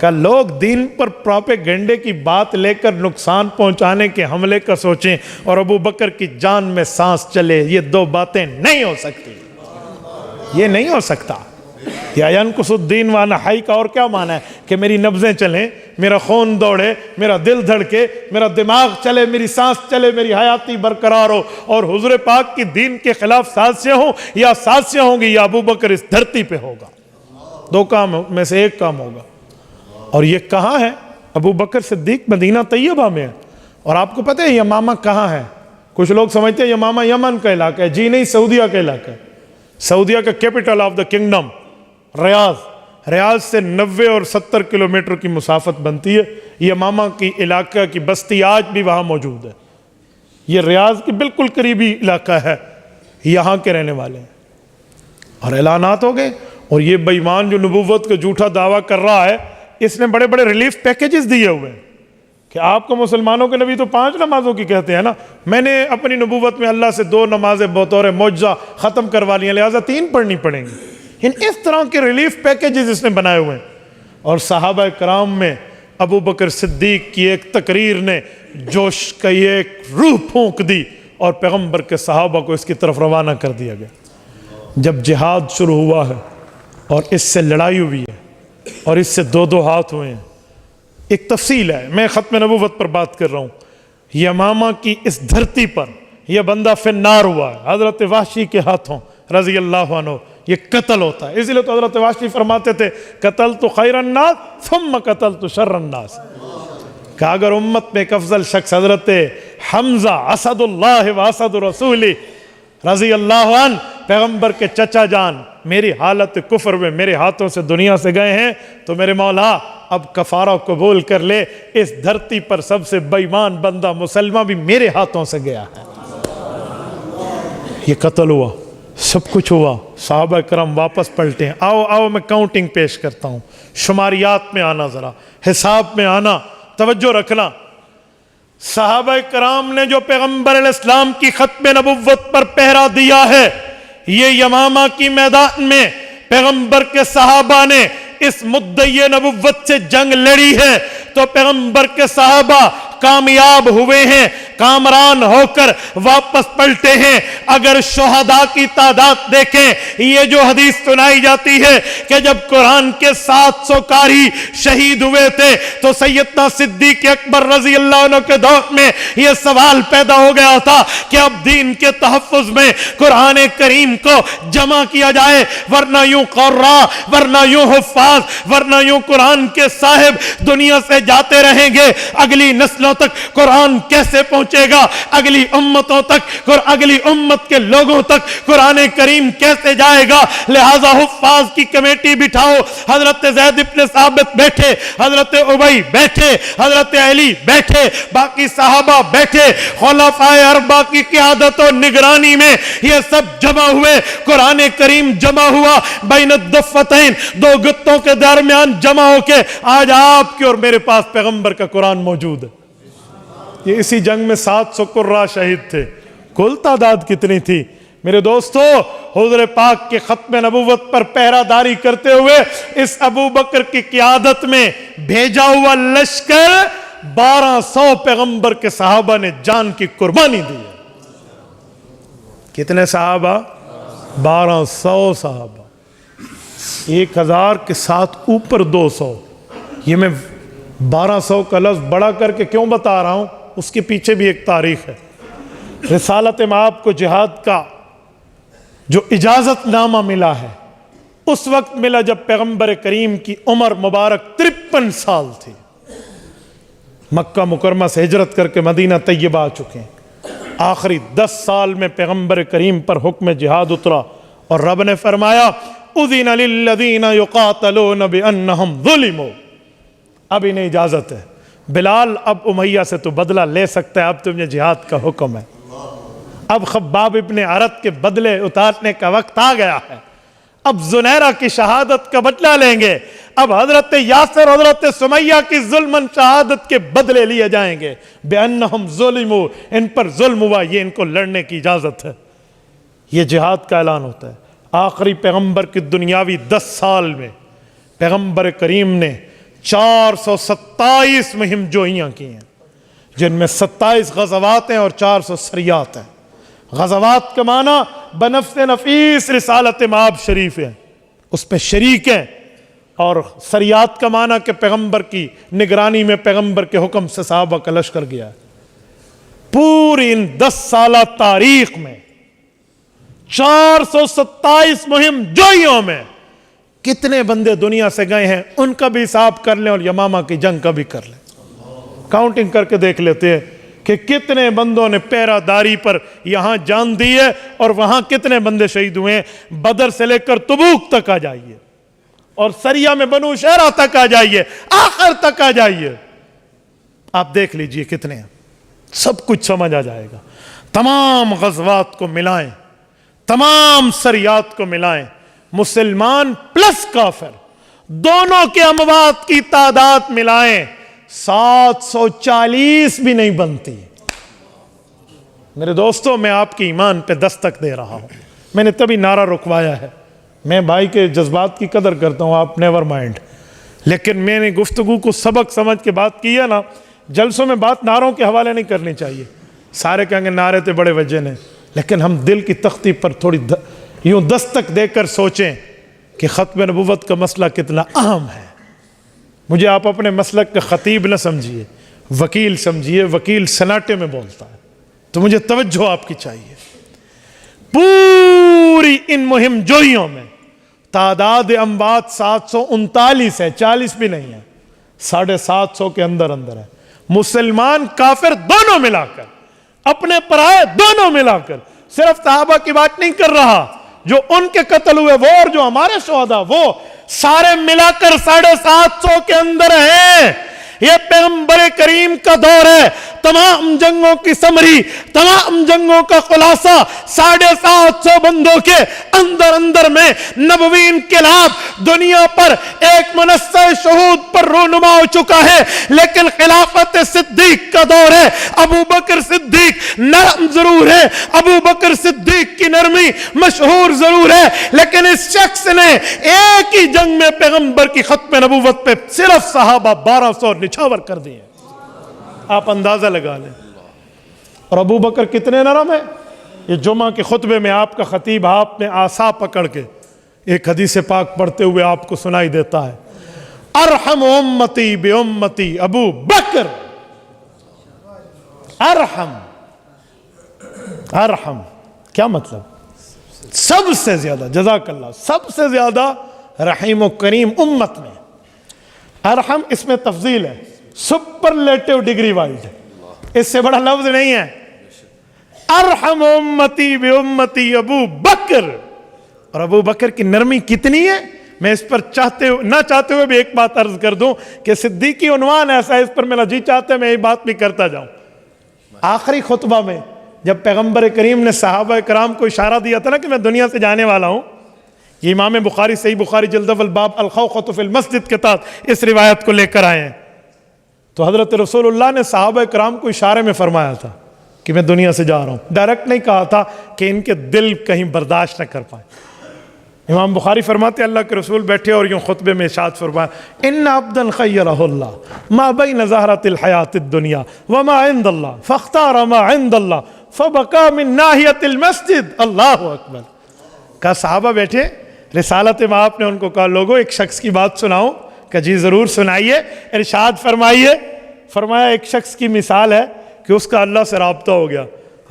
کہ لوگ دین پر پروپیگنڈے کی بات لے کر نقصان پہنچانے کے حملے کا سوچیں اور ابو بکر کی جان میں سانس چلے، یہ دو باتیں نہیں ہو سکتی، یہ نہیں ہو سکتا۔ یا ینقص الدین وانا حی کا اور کیا معنی ہے؟ کہ میری نبضیں چلیں، میرا خون دوڑے، میرا دل دھڑکے، میرا دماغ چلے، میری سانس چلے، میری حیاتی برقرار ہو، اور حضور پاک کی دین کے خلاف سازشیں ہوں یا سازشیں ہوں گی یا ابو بکر اس دھرتی پہ ہوگا، دو کام میں سے ایک کام ہوگا۔ اور یہ کہاں ہے؟ ابو بکر صدیق مدینہ طیبہ میں ہے۔ اور آپ کو پتہ ہے یمامہ کہاں ہے؟ کچھ لوگ سمجھتے ہیں یمامہ یمن کا علاقہ ہے، جی نہیں، سعودیہ کا علاقہ ہے۔ سعودیہ کا کیپٹل آف دا کنگڈم ریاض سے 90 اور 70 کلومیٹر کی مسافت بنتی ہے۔ یمامہ کی علاقہ کی بستی آج بھی وہاں موجود ہے، یہ ریاض کی بالکل قریبی علاقہ ہے، یہاں کے رہنے والے ہیں۔ اور اعلانات ہو گئے، اور یہ بے ایمان جو نبوت کا جھوٹا دعویٰ کر رہا ہے، اس نے بڑے بڑے ریلیف پیکیجز دیے ہوئے ہیں کہ آپ کو مسلمانوں کے نبی تو 5 نمازوں کی کہتے ہیں نا، میں نے اپنی نبوت میں اللہ سے 2 نمازیں بطور معجزہ ختم کروا لی ہیں، لہٰذا 3 پڑھنی پڑیں گی۔ اس طرح کے ریلیف پیکیجز اس نے بنائے ہوئے ہیں۔ اور صحابہ کرام میں ابو بکر صدیق کی ایک تقریر نے جوش کا یہ ایک روح پھونک دی، اور پیغمبر کے صحابہ کو اس کی طرف روانہ کر دیا گیا۔ جب جہاد شروع ہوا ہے اور اس سے لڑائی ہوئی ہے اور اس سے 2 ہاتھ ہوئے ہیں، ایک تفصیل ہے، میں ختم نبوت پر بات کر رہا ہوں۔ یمامہ کی اس دھرتی پر یہ بندہ فی النار ہوا ہے، حضرت وحشی کے ہاتھوں رضی اللہ عنہ یہ قتل ہوتا ہے۔ اسی لیے تو حضرت وحشی فرماتے تھے قتلت خیر الناس ثم قتلت شر الناس، کہ اگر امت میں ایک افضل شخص حضرت حمزہ اسد اللہ و اسد رسولی رضی اللہ عنہ پیغمبر کے چچا جان میری حالت کفر میں میرے ہاتھوں سے دنیا سے گئے ہیں، تو میرے مولا اب کفارہ قبول کر لے، اس دھرتی پر سب سے بے ایمان بندہ مسلمہ بھی میرے ہاتھوں سے گیا ہے۔ یہ قتل ہوا، سب کچھ ہوا، صحابہ کرام واپس پلٹے ہیں۔ آؤ میں کاؤنٹنگ پیش کرتا ہوں، شماریات میں آنا، ذرا حساب میں آنا، توجہ رکھنا۔ صحابہ کرام نے جو پیغمبر علیہ السلام کی ختم نبوت پر پہرا دیا ہے، یہ یمامہ کی میدان میں پیغمبر کے صحابہ نے اس مدعی نبوت سے جنگ لڑی ہے، تو پیغمبر کے صحابہ کامیاب ہوئے ہیں، کامران ہو کر واپس پلٹے ہیں۔ اگر شہداء کی تعداد دیکھیں، یہ جو حدیث سنائی جاتی ہے کہ جب قرآن کے 700 قاری شہید ہوئے تھے تو سیدنا صدیق اکبر رضی اللہ عنہ کے دور میں یہ سوال پیدا ہو گیا تھا کہ اب دین کے تحفظ میں قرآن کریم کو جمع کیا جائے، ورنہ یوں قراء، ورنہ یوں حفاظ، ورنہ یوں قرآن کے صاحب دنیا سے جاتے رہیں گے، اگلی نسلوں تک قرآن کیسے پہنچے گا، اگلی امتوں تک، اگلی امت کے لوگوں تک قرآن کریم کیسے جائے گا؟ لہذا حفاظ کی کمیٹی بٹھاؤ، حضرت زید بن ثابت بیٹھے، حضرت ابی بیٹھے، حضرت علی بیٹھے، باقی صحابہ بیٹھے، خلفائے اربعہ کی قیادت و نگرانی میں یہ سب جمع ہوئے، قرآن کریم جمع ہوا، بین الضفتین، 2 گتوں کے درمیان جمع ہو کے آج آپ کے اور میرے پاس پیغمبر کا قرآن موجود ہے۔ یہ اسی جنگ میں 700 قراء شہید تھے۔ کل تعداد کتنی تھی میرے دوستو؟ حضور پاک کے ختم نبوت پر پہرہ داری کرتے ہوئے اس ابو بکر کی قیادت میں بھیجا ہوا لشکر 1200 پیغمبر کے صحابہ نے جان کی قربانی دی ہے۔ کتنے صحابہ؟ 1200 صحابہ، 1000 کے ساتھ اوپر 200۔ یہ میں 1200 کا لفظ بڑا کر کے کیوں بتا رہا ہوں؟ اس کے پیچھے بھی ایک تاریخ ہے۔ رسالت مآب کو جہاد کا جو اجازت نامہ ملا ہے، اس وقت ملا جب پیغمبر کریم کی عمر مبارک 53 سال تھی۔ مکہ مکرمہ سے ہجرت کر کے مدینہ طیبہ آ چکے ہیں۔ آخری 10 سال میں پیغمبر کریم پر حکم جہاد اترا، اور رب نے فرمایا اذن للذین یقاتلون بانہم ظلموا، اب انہیں اجازت ہے، بلال اب امیہ سے تو بدلہ لے سکتا ہے، اب تمہیں جہاد کا حکم ہے، اب خباب ابن عرت کے بدلے اتارنے کا وقت آ گیا ہے، اب زنیرہ کی شہادت کا بدلہ لیں گے، اب حضرت یاسر حضرت سمیہ کی ظلمن شہادت کے بدلے لیے جائیں گے، بِأَنَّهُمْ ظُلِمُوا، ان پر ظلم ہوا، یہ ان کو لڑنے کی اجازت ہے۔ یہ جہاد کا اعلان ہوتا ہے۔ آخری پیغمبر کی دنیاوی 10 سال میں پیغمبر کریم نے 427 مہم جوئیاں کی ہیں، جن میں 27 غزوات ہیں اور 400 سریات ہیں۔ غزوات کا معنی بنفس نفیس رسالت مآب شریف ہے، اس پہ شریک ہیں، اور سریات کا معنی کہ پیغمبر کی نگرانی میں پیغمبر کے حکم سے صحابہ کا لشکر گیا ہے۔ پوری ان 10 سالہ تاریخ میں 427 مہم جوئیوں میں کتنے بندے دنیا سے گئے ہیں، ان کا بھی حساب کر لیں اور یمامہ کی جنگ کا بھی کر لیں، کاؤنٹنگ کر کے دیکھ لیتے ہیں کہ کتنے بندوں نے پیرا داری پر یہاں جان دی ہے اور وہاں کتنے بندے شہید ہوئے ہیں۔ بدر سے لے کر تبوک تک آ جائیے اور سریہ میں بنو شہرہ تک آ جائیے، آخر تک آ جائیے، آپ دیکھ لیجئے کتنے ہیں، سب کچھ سمجھ آ جائے گا۔ تمام غزوات کو ملائیں، تمام سریات کو ملائیں، مسلمان پلس کافر دونوں کے اموات کی تعداد ملائیں، 740 بھی نہیں بنتی۔ میرے دوستو، میں آپ کی ایمان پہ دستک دے رہا ہوں، میں نے تبھی نعرہ رکوایا ہے۔ میں بھائی کے جذبات کی قدر کرتا ہوں، آپ نیور مائنڈ، لیکن میں نے گفتگو کو سبق سمجھ کے بات کی ہے نا۔ جلسوں میں بات نعروں کے حوالے نہیں کرنی چاہیے، سارے کہیں گے نعرے تے بڑے وجہ نے، لیکن ہم دل کی تختی پر تھوڑی یوں دستک دے کر سوچیں کہ ختم نبوت کا مسئلہ کتنا اہم ہے۔ مجھے آپ اپنے مسلک کا خطیب نہ سمجھیے، وکیل سمجھیے، وکیل سناٹے میں بولتا ہے، تو مجھے توجہ آپ کی چاہیے۔ پوری ان مہم جوئیوں میں تعداد اموات 739 ہے، 40 بھی نہیں ہے، 750 کے اندر ہے۔ مسلمان کافر دونوں ملا کر، اپنے پرائے دونوں ملا کر، صرف صحابہ کی بات نہیں کر رہا، جو ان کے قتل ہوئے وہ اور جو ہمارے شہداء وہ سارے ملا کر 750 کے اندر ہیں۔ یہ پیغمبر کریم کا دور ہے، تمام جنگوں کی سمری، تمام جنگوں کا خلاصہ 750 بندوں کے اندر میں نبوی انقلاب دنیا پر ایک منصہ شہود پر رونما ہو چکا ہے۔ لیکن خلافت صدیق کا دور ہے، ابو بکر صدیق نرم ضرور ہے، ابو بکر صدیق کی نرمی مشہور ضرور ہے، لیکن اس شخص نے ایک ہی جنگ میں پیغمبر کی ختم نبوت پہ صرف صحابہ 1200 نچھاور کر دیے۔ آپ اندازہ لگا لیں، اور ابو بکر کتنے نرم ہے۔ یہ جمعہ کے خطبے میں آپ کا خطیب آپ نے آسا پکڑ کے ایک حدیث پاک پڑھتے ہوئے آپ کو سنائی دیتا ہے، ارحم امتی بی امتی ابو بکر، ارحم کیا مطلب؟ سب سے زیادہ، جزاک اللہ، سب سے زیادہ رحیم و کریم امت میں۔ ارحم اس میں تفضیل ہے، سپرلیٹو ڈگری وائز ہے، اس سے بڑا لفظ نہیں ہے۔ ارحم امتی بی امتی ابو بکر، اور ابو بکر کی نرمی کتنی ہے۔ میں اس پر نہ چاہتے ہوئے بھی ایک بات عرض کر دوں کہ صدیقی عنوان ایسا ہے، اس پر میرا جی چاہتے ہیں میں یہ بات بھی کرتا جاؤں۔ آخری خطبہ میں جب پیغمبر کریم نے صحابہ کرام کو اشارہ دیا تھا نا کہ میں دنیا سے جانے والا ہوں، یہ امام بخاری صحیح بخاری جلد اول باب الخوخۃ فی المسجد کے تحت اس روایت کو لے کر آئے ہیں، تو حضرت رسول اللہ نے صحابہ کرام کو اشارے میں فرمایا تھا کہ میں دنیا سے جا رہا ہوں، ڈائریکٹ نہیں کہا تھا کہ ان کے دل کہیں برداشت نہ کر پائے۔ امام بخاری فرماتے اللہ کے رسول بیٹھے اور یوں خطبے میں ارشاد فرمایا، ان عبدا خیرہ اللہ ما بین زہرۃ الحیات الدنیا وما عند اللہ فاختار ما عند اللہ فبقى من ناحیۃ المسجد۔ اللہ اکبر۔ کہا صحابہ بیٹھے، رسالت مآب نے ان کو کہا لوگوں ایک شخص کی بات سناؤں، کہ جی ضرور سنائیے، ارشاد فرمائیے۔ فرمایا ایک شخص کی مثال ہے کہ اس کا اللہ سے رابطہ ہو گیا،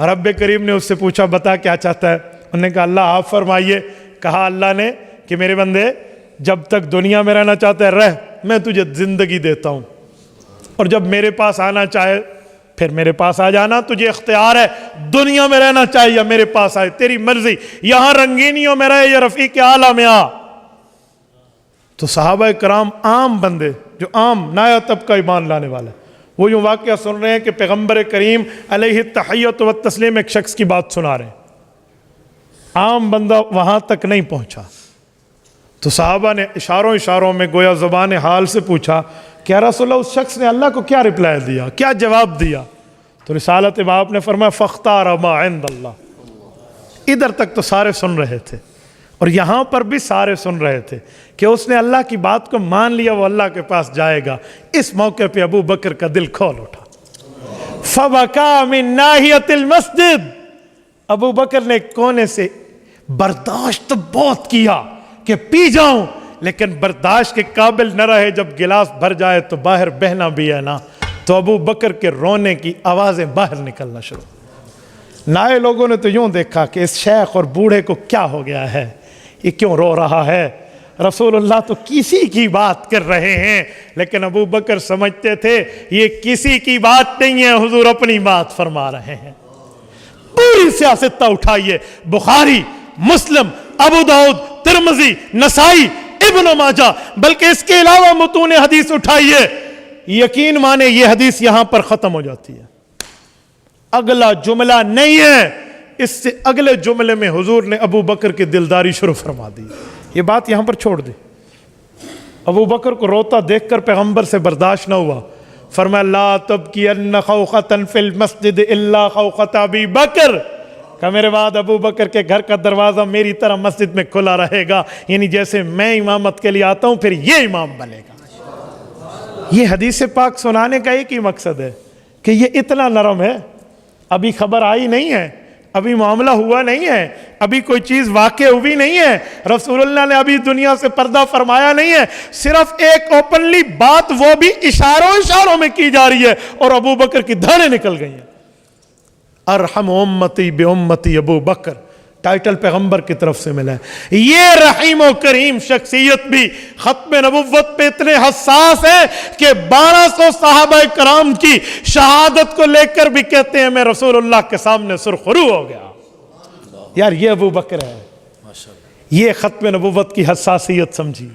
رب کریم نے اس سے پوچھا بتا کیا چاہتا ہے، انہوں نے کہا اللہ آپ فرمائیے۔ کہا اللہ نے کہ میرے بندے جب تک دنیا میں رہنا چاہتا ہے رہ، میں تجھے زندگی دیتا ہوں، اور جب میرے پاس آنا چاہے پھر میرے پاس آ جانا، تجھے اختیار ہے دنیا میں رہنا چاہے یا میرے پاس آئے، تیری مرضی، یہاں رنگینیوں میں رہے یا رفیق اعلیٰ میں آ۔ تو صحابہ کرام عام بندے جو عام نایا طبقہ ایمان لانے والے، وہ یوں واقعہ سن رہے ہیں کہ پیغمبر کریم علیہ التحیۃ والتسلیم ایک شخص کی بات سنا رہے ہیں، عام بندہ وہاں تک نہیں پہنچا۔ تو صحابہ نے اشاروں میں گویا زبان حال سے پوچھا کہ یا رسول اللہ اس شخص نے اللہ کو کیا رپلائی دیا، کیا جواب دیا؟ تو رسالت مآب نے فرمایا فاختار ما عند اللہ۔ ادھر تک تو سارے سن رہے تھے، اور یہاں پر بھی سارے سن رہے تھے کہ اس نے اللہ کی بات کو مان لیا، وہ اللہ کے پاس جائے گا۔ اس موقع پہ ابو بکر کا دل کھول اٹھا۔ فبکا من ناحیت المسجد، ابو بکر نے کونے سے برداشت بہت کیا کہ پی جاؤں، لیکن برداشت کے قابل نہ رہے۔ جب گلاس بھر جائے تو باہر بہنا بھی ہے نا، تو ابو بکر کے رونے کی آوازیں باہر نکلنا شروع۔ نئے لوگوں نے تو یوں دیکھا کہ اس شیخ اور بوڑھے کو کیا ہو گیا ہے، یہ کیوں رو رہا ہے؟ رسول اللہ تو کسی کی بات کر رہے ہیں، لیکن ابو بکر سمجھتے تھے یہ کسی کی بات نہیں ہے، حضور اپنی بات فرما رہے ہیں۔ پوری سیاست اٹھائیے، بخاری، مسلم، ابو داؤد، ترمذی، نسائی، ابن ماجہ، بلکہ اس کے علاوہ متون حدیث اٹھائیے، یقین مانے یہ حدیث یہاں پر ختم ہو جاتی ہے۔ اگلا جملہ نہیں ہے، اس سے اگلے جملے میں حضور نے ابو بکر کی دلداری شروع فرما دی۔ یہ بات یہاں پر چھوڑ دی۔ ابو بکر کو روتا دیکھ کر پیغمبر سے برداشت نہ ہوا، فرمایا لا تبکین خوخۃ فی المسجد الا خوخۃ ابی بکر، کہ میرے بعد ابو بکر کے گھر کا دروازہ میری طرح مسجد میں کھلا رہے گا، یعنی جیسے میں امامت کے لیے آتا ہوں پھر یہ امام بنے گا۔ یہ حدیث پاک سنانے کا ایک ہی مقصد ہے کہ یہ اتنا نرم ہے، ابھی خبر آئی نہیں ہے، ابھی معاملہ ہوا نہیں ہے، ابھی کوئی چیز واقع ہوئی نہیں ہے، رسول اللہ نے ابھی دنیا سے پردہ فرمایا نہیں ہے، صرف ایک اوپنلی بات وہ بھی اشاروں میں کی جا رہی ہے، اور ابو بکر کی دھاڑیں نکل گئی ہیں۔ ارحم امتی بے امتی ابو بکر، ٹائٹل پیغمبر کی طرف سے ملا ہے۔ یہ رحیم و کریم شخصیت بھی ختم نبوت پہ اتنے حساس ہے کہ 1200 صحابہ کرام کی شہادت کو لے کر بھی کہتے ہیں میں رسول اللہ کے سامنے سرخرو ہو گیا۔ یار یہ ابو بکر ہے، یہ ختم نبوت کی حساسیت سمجھی۔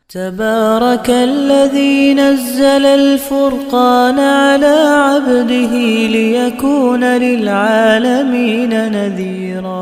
تبارك الذي نزل الفرقان على عبده ليكون للعالمين نذيرا